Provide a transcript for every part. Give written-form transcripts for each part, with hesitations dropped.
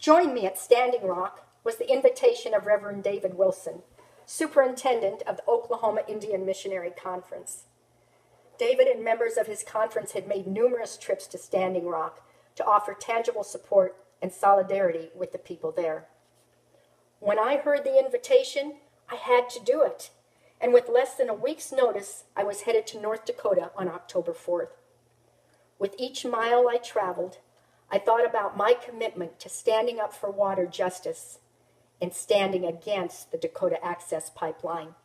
Joining me at Standing Rock was the invitation of Reverend David Wilson, superintendent of the Oklahoma Indian Missionary Conference. David and members of his conference had made numerous trips to Standing Rock to offer tangible support and solidarity with the people there. When I heard the invitation, I had to do it, and with less than a week's notice, I was headed to North Dakota on October 4th. With each mile I traveled, I thought about my commitment to standing up for water justice and standing against the Dakota Access Pipeline.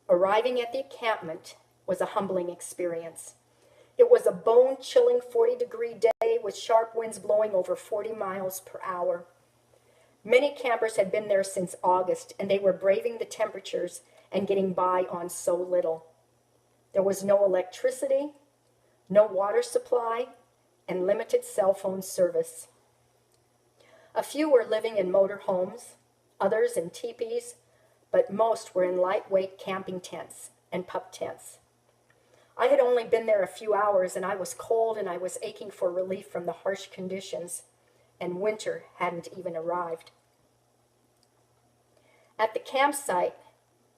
Arriving at the encampment was a humbling experience. It was a bone-chilling 40-degree day with sharp winds blowing over 40 miles per hour. Many campers had been there since August, and they were braving the temperatures and getting by on so little. There was no electricity, no water supply, and limited cell phone service. A few were living in motor homes, others in teepees, but most were in lightweight camping tents and pup tents. I had only been there a few hours, and I was cold and I was aching for relief from the harsh conditions, and winter hadn't even arrived. At the campsite,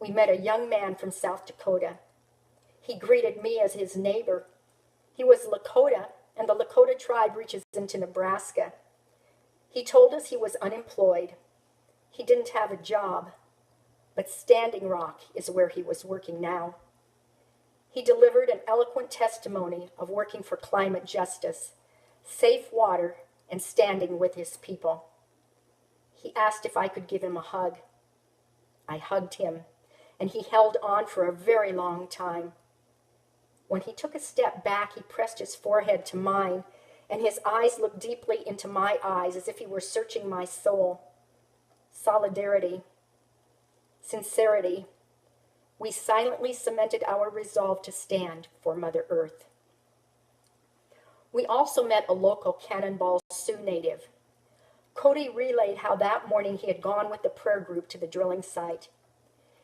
we met a young man from South Dakota. He greeted me as his neighbor. He was Lakota, and the Lakota tribe reaches into Nebraska. He told us he was unemployed. He didn't have a job, but Standing Rock is where he was working now. He delivered an eloquent testimony of working for climate justice, safe water, and standing with his people. He asked if I could give him a hug. I hugged him, and he held on for a very long time. When he took a step back, he pressed his forehead to mine, and his eyes looked deeply into my eyes as if he were searching my soul. Solidarity, sincerity. We silently cemented our resolve to stand for Mother Earth. We also met a local Cannonball Sioux native. Cody relayed how that morning he had gone with the prayer group to the drilling site.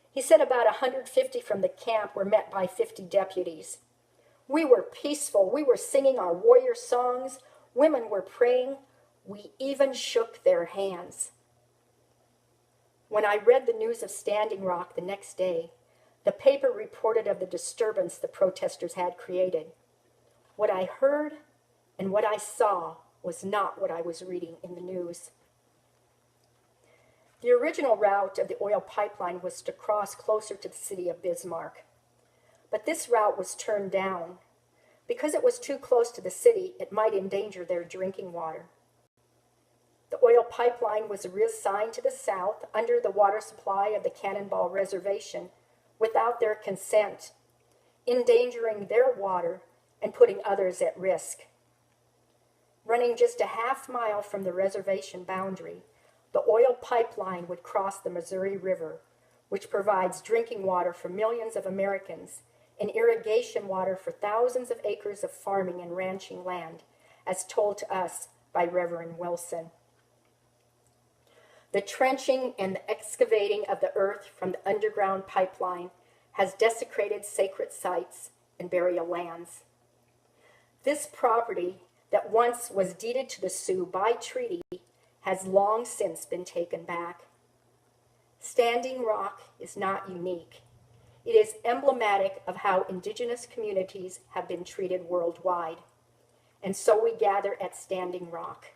He said about 150 from the camp were met by 50 deputies. We were peaceful. We were singing our warrior songs. Women were praying. We even shook their hands. When I read the news of Standing Rock the next day, the paper reported of the disturbance the protesters had created. What I heard and what I saw was not what I was reading in the news. The original route of the oil pipeline was to cross closer to the city of Bismarck. But this route was turned down. Because it was too close to the city, it might endanger their drinking water. The oil pipeline was reassigned to the south under the water supply of the Cannonball Reservation without their consent, endangering their water and putting others at risk. Running just a half mile from the reservation boundary, the oil pipeline would cross the Missouri River, which provides drinking water for millions of Americans and irrigation water for thousands of acres of farming and ranching land, as told to us by Reverend Wilson. The trenching and the excavating of the earth from the underground pipeline has desecrated sacred sites and burial lands. This property that once was deeded to the Sioux by treaty has long since been taken back. Standing Rock is not unique. It is emblematic of how indigenous communities have been treated worldwide. And so we gather at Standing Rock,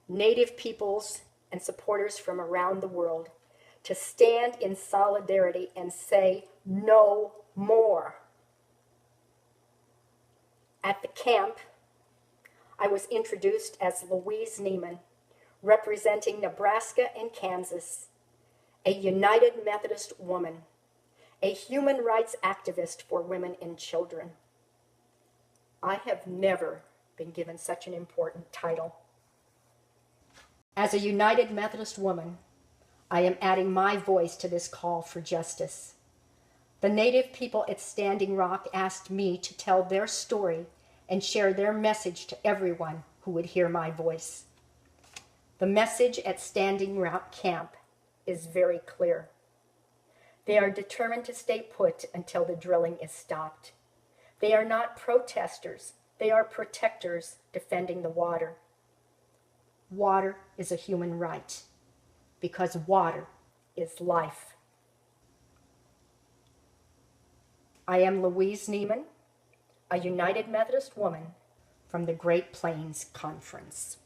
Native peoples and supporters from around the world, to stand in solidarity and say no more. At the camp, I was introduced as Louise Neiman, representing Nebraska and Kansas, a United Methodist woman, a human rights activist for women and children. I have never been given such an important title. As a United Methodist woman, I am adding my voice to this call for justice. The Native people at Standing Rock asked me to tell their story and share their message to everyone who would hear my voice. The message at Standing Rock Camp is very clear. They are determined to stay put until the drilling is stopped. They are not protesters. They are protectors defending the water. Water is a human right because water is life. I am Louise Neiman, a United Methodist woman from the Great Plains Conference.